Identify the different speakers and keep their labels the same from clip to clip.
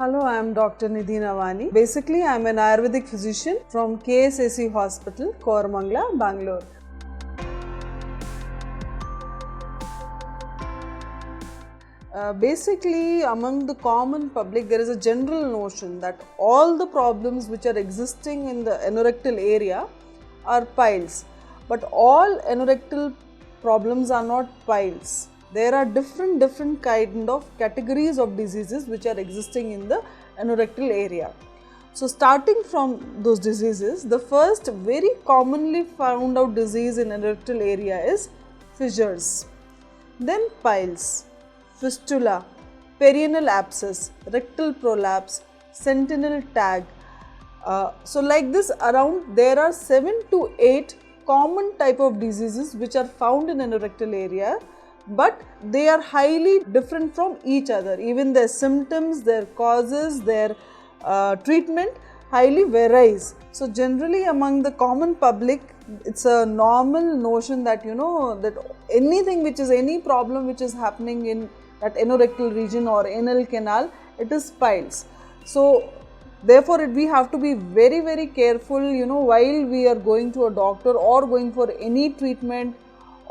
Speaker 1: Hello, I am Dr. Nidhi Navani. Basically, I am an Ayurvedic physician from KSAC Hospital, Koramangala, Bangalore. Basically, among the common public, there is a general notion that all the problems which are existing in the anorectal area are piles. But all anorectal problems are not piles. There are different kind of categories of diseases which are existing in the anorectal area. So starting from those diseases, the first very commonly found out disease in anorectal area is fissures, then piles, fistula, perineal abscess, rectal prolapse, sentinel tag. So like this, around there are 7 to 8 common type of diseases which are found in anorectal area, but they are highly different from each other. Even their symptoms, their causes, their treatment highly varies. So generally among the common public, it's a normal notion that that anything which is any problem which is happening in that anorectal region or anal canal, it is piles. So therefore we have to be very careful while we are going to a doctor or going for any treatment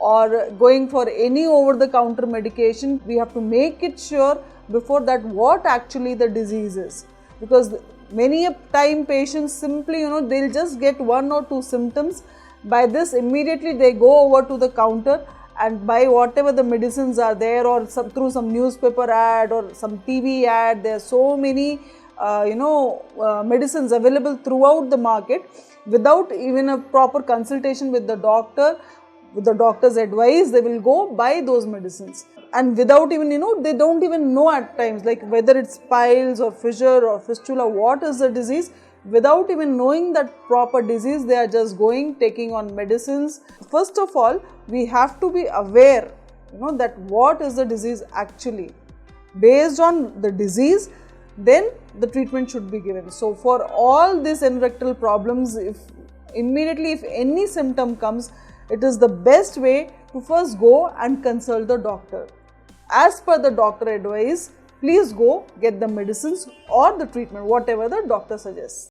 Speaker 1: or going for any over the counter medication. We have to make it sure before that what actually the disease is, because many a time patients simply they'll just get 1 or 2 symptoms. By this immediately they go over to the counter and buy whatever the medicines are there, or through some newspaper ad or some TV ad. There are so many medicines available throughout the market without even a proper consultation with the doctor. With the doctor's advice, they will go buy those medicines, and without even they don't even know at times like whether it's piles or fissure or fistula, what is the disease. Without even knowing that proper disease, they are just going taking on medicines. First of all, we have to be aware that what is the disease actually. Based on the disease, then the treatment should be given. So for all these anorectal problems, if any symptom comes, it is the best way to first go and consult the doctor. As per the doctor advice, please go get the medicines or the treatment, whatever the doctor suggests.